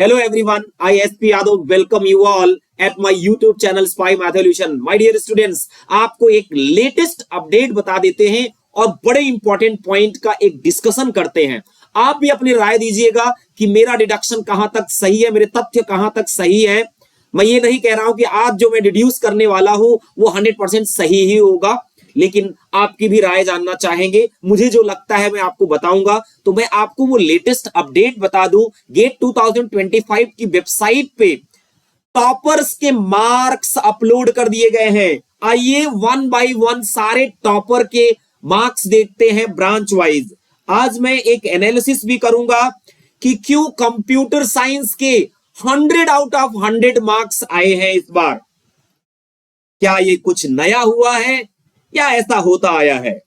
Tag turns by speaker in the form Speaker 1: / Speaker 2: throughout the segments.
Speaker 1: Hello everyone, I SP Yadav welcome you all at my YouTube channel Spy Matholution. My dear students, आपको एक latest update बता देते हैं और बड़े इंपॉर्टेंट पॉइंट का एक डिस्कशन करते हैं। आप भी अपनी राय दीजिएगा कि मेरा डिडक्शन कहां तक सही है, मेरे तथ्य कहां तक सही है। मैं ये नहीं कह रहा हूं कि आज जो मैं डिड्यूस करने वाला हूं वो 100% सही ही होगा, लेकिन आपकी भी राय जानना चाहेंगे। मुझे जो लगता है मैं आपको बताऊंगा। तो मैं आपको वो लेटेस्ट अपडेट बता दूं, गेट 2025 की वेबसाइट पे टॉपर्स के मार्क्स अपलोड कर दिए गए हैं। आइए वन बाय वन सारे टॉपर के मार्क्स देखते हैं ब्रांच वाइज। आज मैं एक एनालिसिस भी करूंगा कि क्यों कंप्यूटर साइंस के 100 आउट ऑफ 100 मार्क्स आए हैं इस बार। क्या ये कुछ नया हुआ है या ऐसा होता आया है?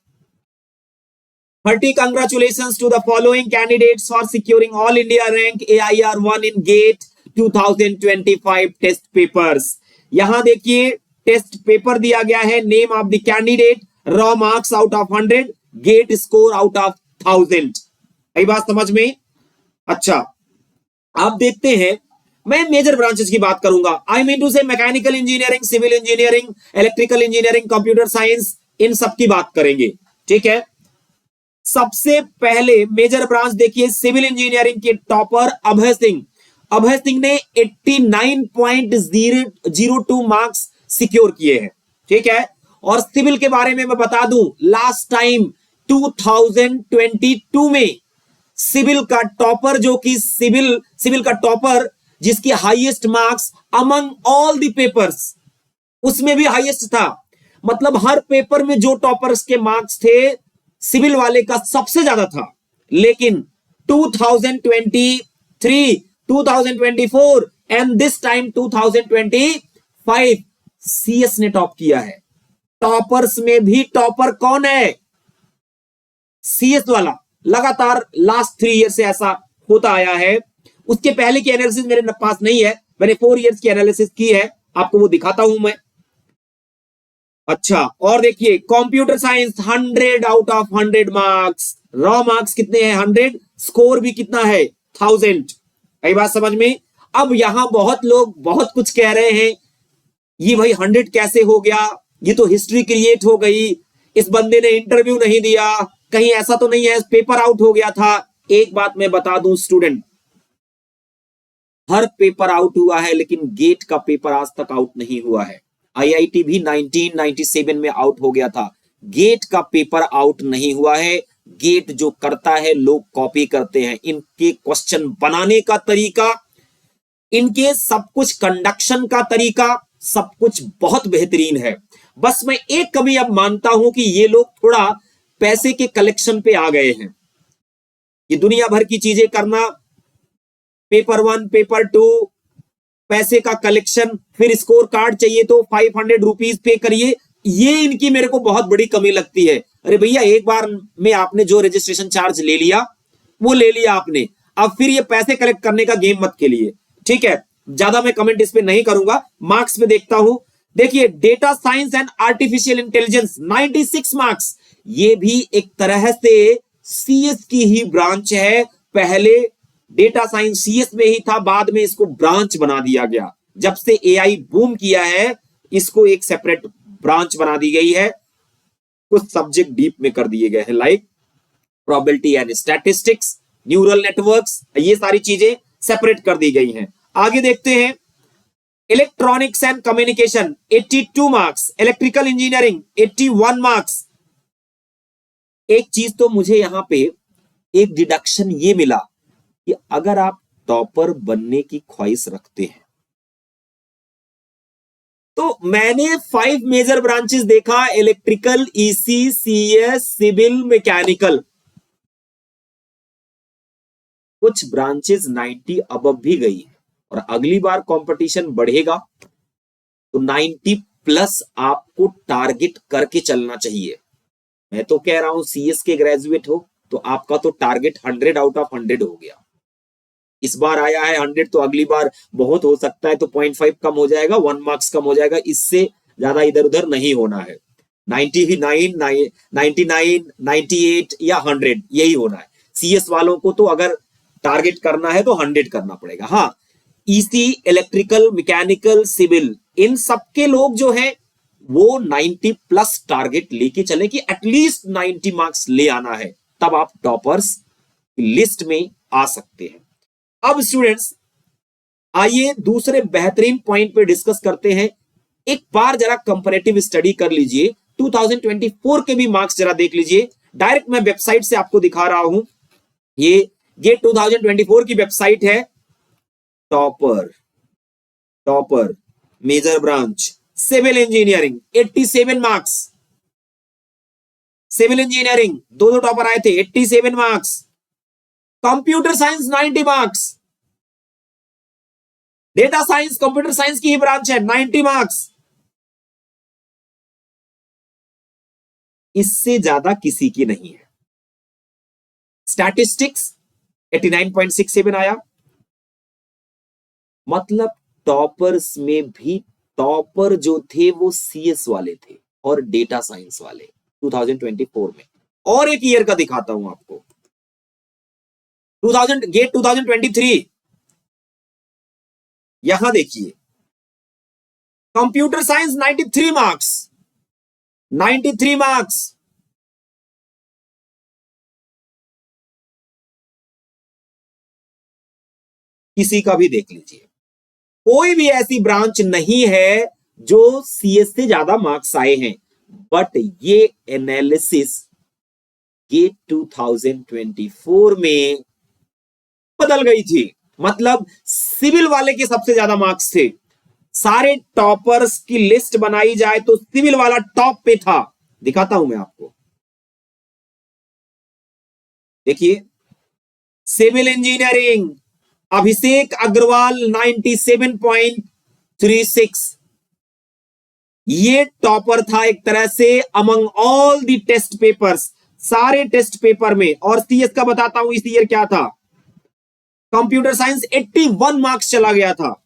Speaker 1: Hearty congratulations to the following candidates for securing All India rank AIR1 in GATE 2025 test papers. यहां देखिए टेस्ट पेपर दिया गया है, name of the candidate, raw marks out of 100, GATE score out of 1000। यही बात समझ में? अच्छा, आप देखते हैं, मैं मेजर ब्रांचेस की बात करूंगा। I mean to say mechanical engineering, civil engineering, electrical engineering, computer science, इन सब की बात करेंगे। ठीक है, सबसे पहले मेजर ब्रांच देखिए, सिविल इंजीनियरिंग के टॉपर अभय सिंह। अभय सिंह ने 89.02 मार्क्स सिक्योर किए हैं। ठीक है, और सिविल के बारे में मैं बता दूं, लास्ट टाइम 2022 में सिविल का टॉपर, जो कि सिविल का टॉपर जिसकी highest marks among all the papers, उसमें भी हाईएस्ट था। मतलब हर पेपर में जो टॉपर्स के मार्क्स थे, सिविल वाले का सबसे ज्यादा था। लेकिन 2023, 2024 एंड दिस टाइम 2025 सीएस ने टॉप किया है। टॉपर्स में भी टॉपर कौन है? सीएस वाला। लगातार लास्ट 3 ईयर से ऐसा होता आया है। उसके पहले की एनालिसिस मेरे पास नहीं है, मैंने 4 इयर्स की एनालिसिस की है, आपको वो दिखाता हूं मैं। अच्छा, और देखिए computer science 100 out of 100 marks, raw marks कितने हैं? 100, स्कोर भी कितना है? 1000। कई बात समझ में? अब यहां बहुत लोग बहुत कुछ कह रहे हैं, ये भाई 100 कैसे हो गया? ये तो हिस्ट्री क्रिएट हो गई, इस बंदे ने इंटरव्यू नहीं दिया, कहीं ऐसा तो नहीं है पेपर आउट हो गया था। एक बात मैं बता दूं स्टूडेंट, हर पेपर आउट हुआ है, लेकिन गेट का पेपर आज तक आउट नहीं हुआ है। आईआईटी भी 1997 में आउट हो गया था, गेट का पेपर आउट नहीं हुआ है। गेट जो करता है लोग कॉपी करते हैं। इनके क्वेश्चन बनाने का तरीका, इनके सब कुछ कंडक्शन का तरीका, सब कुछ बहुत बेहतरीन है। बस मैं एक कमी अब मानता हूं कि ये लोग थोड़ा पैसे के कलेक्शन पे आ गए हैं। ये दुनिया भर की चीजें करना, पेपर 1, पेपर 2, पैसे का कलेक्शन, फिर स्कोर कार्ड चाहिए तो 500 रुपीज पे करिए, ये इनकी मेरे को बहुत बड़ी कमी लगती है। अरे भैया, एक बार में आपने जो रजिस्ट्रेशन चार्ज ले लिया वो ले लिया आपने, अब फिर ये पैसे कलेक्ट करने का गेम मत खेलिए। ठीक है, ज्यादा मैं कमेंट इस पे नहीं करूंगा। मार्क्स पे देखता हूं, देखिए data science and artificial intelligence 96 marks. ये भी एक तरह से सीएस की ही ब्रांच है। पहले डेटा साइंस सीएस में ही था, बाद में इसको ब्रांच बना दिया गया। जब से एआई बूम किया है, इसको एक सेपरेट ब्रांच बना दी गई है। कुछ सब्जेक्ट डीप में कर दिए गए हैं, like probability and statistics, neural networks, ये सारी चीजें सेपरेट कर दी गई हैं। आगे देखते हैं, electronics and communication 82 marks, electrical engineering 81 marks. एक चीज तो मुझे यहां पे एक डिडक्शन ये मिला कि अगर आप टॉपर बनने की ख्वाहिश रखते हैं तो मैंने 5 मेजर ब्रांचेस देखा, electrical, EC, CS, civil, mechanical. कुछ ब्रांचेस 90 अबव भी गई है, और अगली बार कंपटीशन बढ़ेगा तो 90 प्लस आपको टारगेट करके चलना चाहिए। मैं तो कह रहा हूं सीएस के ग्रेजुएट हो तो आपका तो टारगेट 100 आउट ऑफ 100 हो गया। इस बार आया है 100, तो अगली बार बहुत हो सकता है तो 0.5 कम हो जाएगा, 1 मार्क्स कम हो जाएगा, इससे ज्यादा इधर उधर नहीं होना है। 99, 99, 98 या 100 यही होना है। सीएस वालों को तो अगर टारगेट करना है तो 100 करना पड़ेगा। हाँ, ईसी, इलेक्ट्रिकल, मैकेनिकल, सिविल, इन सबके लोग जो हैं वो 90 प्लस टारगेट लेके चले कि एटलीस्ट 90 मार्क्स ले आना है, तब आप टॉपर्स लिस्ट में आ सकते हैं। अब स्टूडेंट्स आइए दूसरे बेहतरीन पॉइंट पे डिस्कस करते हैं। एक बार जरा कंपैरेटिव स्टडी कर लीजिए, 2024 के भी मार्क्स जरा देख लीजिए। डायरेक्ट मैं वेबसाइट से आपको दिखा रहा हूं, ये 2024 की वेबसाइट है। Topper major branch civil engineering 87 marks, civil engineering दो टॉपर आए थे 87 marks, computer science 90 marks, data science computer science की ही ब्रांच है 90 मार्क्स। इससे ज्यादा किसी की नहीं है। स्टैटिस्टिक्स 89.67 आया, मतलब टॉपर्स में भी टॉपर जो थे वो सीएस वाले थे और डेटा साइंस वाले 2024 में। और एक ईयर का दिखाता हूं आपको, 2023, यहां देखिए कंप्यूटर साइंस 93 मार्क्स, 93 मार्क्स। किसी का भी देख लीजिए, कोई भी ऐसी ब्रांच नहीं है जो सीएस से ज्यादा मार्क्स आए हैं। बट ये एनालिसिस ये 2024 में बदल गई थी, मतलब सिविल वाले के सबसे ज्यादा मार्क्स थे। सारे टॉपर्स की लिस्ट बनाई जाए तो सिविल वाला टॉप पे था। दिखाता हूं मैं आपको, देखिए सिविल इंजीनियरिंग अभिषेक अग्रवाल 97.36, ये टॉपर था एक तरह से among all the test papers, सारे टेस्ट पेपर में। और सीएस का बताता हूं इस ईयर क्या था, कंप्यूटर साइंस 81 मार्क्स चला गया था,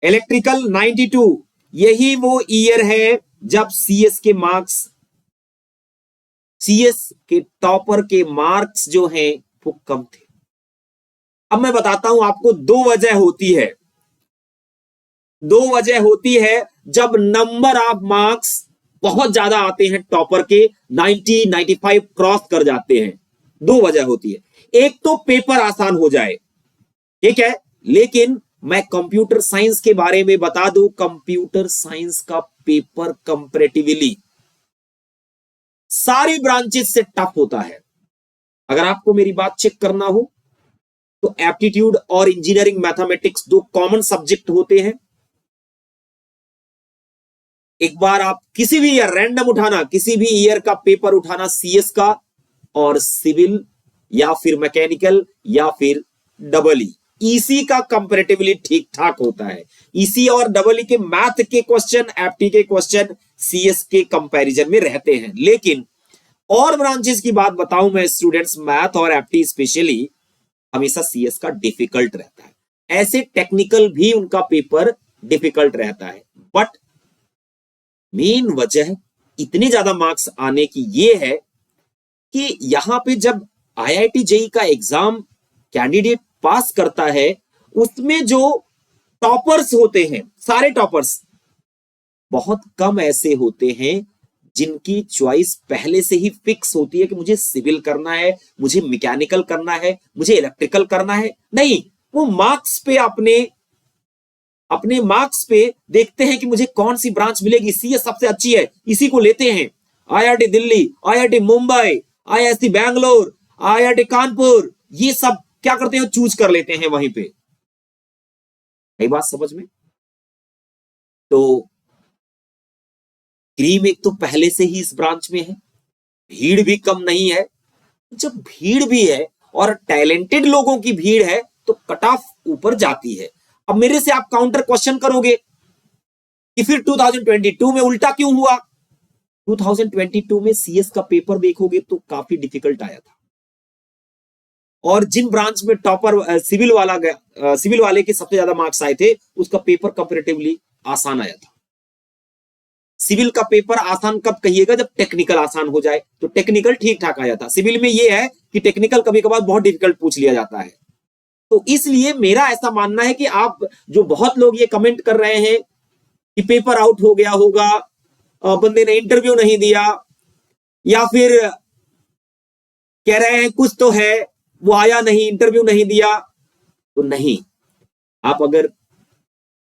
Speaker 1: इलेक्ट्रिकल 92। यही वो ईयर है जब सीएस के मार्क्स, सीएस के टॉपर के मार्क्स जो हैं वो कम थे। अब मैं बताता हूं आपको, दो वजह होती है जब नंबर ऑफ मार्क्स बहुत ज्यादा आते हैं टॉपर के, 90 95 क्रॉस कर जाते हैं। दो वजह होती है, एक तो पेपर आसान हो जाए, ठीक है, लेकिन मैं कंप्यूटर साइंस के बारे में बता दूं, कंप्यूटर साइंस का पेपर कंपैरेटिवली सारी ब्रांचेस से टफ होता है। अगर आपको मेरी बात चेक करना हो तो एप्टीट्यूड और इंजीनियरिंग मैथमेटिक्स दो कॉमन सब्जेक्ट होते हैं। एक बार आप किसी भी ईयर रैंडम उठाना, किसी भी ईयर का पेपर उठाना सीएस का, और सिविल या फिर मैकेनिकल या फिर डबल ईसी का कंपैरेटिवली ठीक ठाक होता है। ईसी और डबल ई के मैथ के क्वेश्चन, एप्टी के क्वेश्चन सीएस के कंपैरिजन में रहते हैं। लेकिन और ब्रांचेस की बात बताऊं मैं स्टूडेंट्स, मैथ और एप्टी स्पेशली हमेशा सीएस का डिफिकल्ट रहता है। ऐसे टेक्निकल भी उनका पेपर डिफिकल्ट रहता है। बट मेन वजह इतने ज्यादा मार्क्स आने की ये है कि यहां पे जब आईआईटी जेईई का एग्जाम कैंडिडेट पास करता है, उसमें जो टॉपर्स होते हैं, सारे टॉपर्स, बहुत कम ऐसे होते हैं जिनकी चॉइस पहले से ही फिक्स होती है कि मुझे सिविल करना है, मुझे मैकेनिकल करना है, मुझे इलेक्ट्रिकल करना है। नहीं, वो मार्क्स पे अपने मार्क्स पे देखते हैं कि मुझे कौन सी ब्रांच मिलेगी, सीएस सबसे अच्छी है, इसी को लेते हैं। IIT Delhi, IIT Mumbai, IIT Bangalore, IIT Kanpur, ये सब क्या करते हैं, चूज कर लेते हैं वहीं पे। यही बात समझ में? तो क्रीम एक तो पहले से ही इस ब्रांच में है, भीड़ भी कम नहीं है। जब भीड़ भी है और टैलेंटेड लोगों की भीड़ है तो कट ऑफ ऊपर जाती है। अब मेरे से आप काउंटर क्वेश्चन करोगे कि फिर 2022 में उल्टा क्यों हुआ? 2022 में सीएस का पेपर देखोगे तो काफी डिफिकल्ट आया था, और जिन ब्रांच में टॉपर सिविल वाले के सबसे ज्यादा मार्क्स आए थे, उसका पेपर कंपैरेटिवली आसान आया था। सिविल का पेपर आसान कब कहिएगा? जब टेक्निकल आसान हो जाए। तो टेक्निकल ठीक ठाक आया था। सिविल में यह है कि टेक्निकल कभी कभार बहुत डिफिकल्ट पूछ लिया जाता है, तो इसलिए मेरा ऐसा मानना है कि आप जो बहुत लोग ये कमेंट कर रहे हैं कि पेपर आउट हो गया होगा, बंदे ने इंटरव्यू नहीं दिया, या फिर कह रहे हैं कुछ तो है, वो आया नहीं, इंटरव्यू नहीं दिया, तो नहीं, आप अगर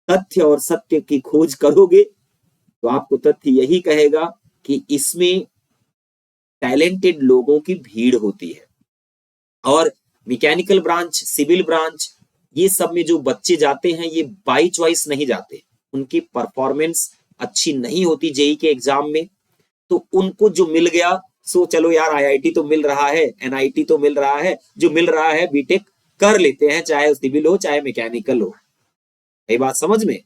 Speaker 1: तथ्य और सत्य की खोज करोगे तो आपको तथ्य यही कहेगा कि इसमें टैलेंटेड लोगों की भीड़ होती है। और मैकेनिकल ब्रांच, सिविल ब्रांच, ये सब में जो बच्चे जाते हैं ये बाई चॉइस नहीं जाते, उनकी परफॉर्मेंस अच्छी नहीं होती जेई के एग्जाम में, तो उनको जो मिल गया सो चलो यार आईआईटी तो मिल रहा है, एनआईटी तो मिल रहा है, जो मिल रहा है बीटेक कर लेते हैं, चाहे सिविल हो चाहे मैकेनिकल हो। ये बात समझ में,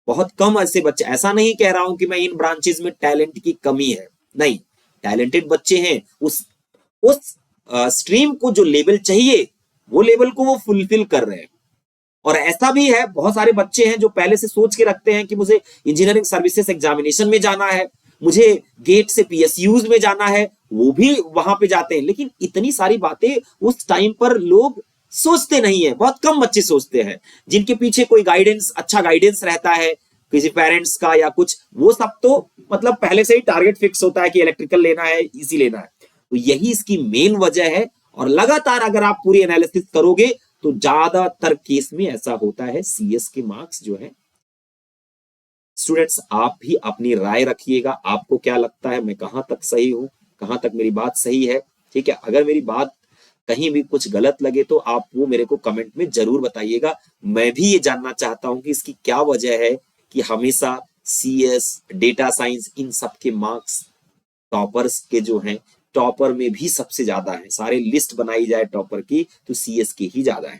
Speaker 1: बहुत कम ऐसे बच्चे, ऐसा नहीं कह रहा हूं कि मैं इन ब्रांचेस में टैलेंट की कमी है, नहीं, टैलेंटेड बच्चे हैं, उस स्ट्रीम को जो लेवल चाहिए वो लेवल को वो फुलफिल कर रहे हैं। और ऐसा भी है, बहुत सारे बच्चे हैं जो पहले से सोच के रखते हैं कि मुझे इंजीनियरिंग सर्विसेज एग्जामिनेशन में जाना है, मुझे गेट से पीएसयूज में जाना है, वो भी वहां पे जाते हैं, लेकिन इतनी सारी बातें उस टाइम पर लोग सोचते नहीं है, बहुत कम बच्चे सोचते हैं, जिनके पीछे कोई गाइडेंस, अच्छा गाइडेंस रहता है किसी पेरेंट्स का या कुछ, वो सब तो मतलब पहले से ही टारगेट फिक्स होता है कि इलेक्ट्रिकल लेना है, इसी लेना है। तो यही इसकी मेन वजह है। और लगातार अगर आप पूरी एनालिसिस करोगे तो ज्यादातर केस में ऐसा होता है, सीएस के मार्क्स जो है। स्टूडेंट्स, आप भी अपनी राय रखिएगा, आपको क्या लगता है, मैं कहां तक सही हूं, कहां तक मेरी बात सही है, ठीक है। अगर मेरी बात कहीं भी कुछ गलत लगे तो आप वो मेरे को कमेंट में जरूर बताइएगा। मैं भी ये जानना चाहता हूं कि इसकी क्या वजह है कि हमेशा सीएस, डेटा साइंस, इन सब के मार्क्स टॉपर्स के जो हैं, टॉपर में भी सबसे ज्यादा है, सारे लिस्ट बनाई जाए टॉपर की तो सीएस के ही ज्यादा है।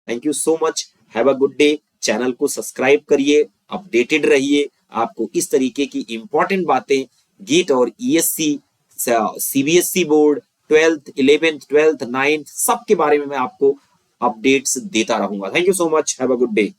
Speaker 1: Thank you so much, have a good day. Channel को सब्सक्राइब करिए, अपडेटेड रहिए, आपको इस तरीके की इंपॉर्टेंट बातें गेट और ESC, CBSE board, 12th 11th 12th 9th सबके बारे में मैं आपको अपडेट्स देता रहूंगा। Thank you so much, have a good day.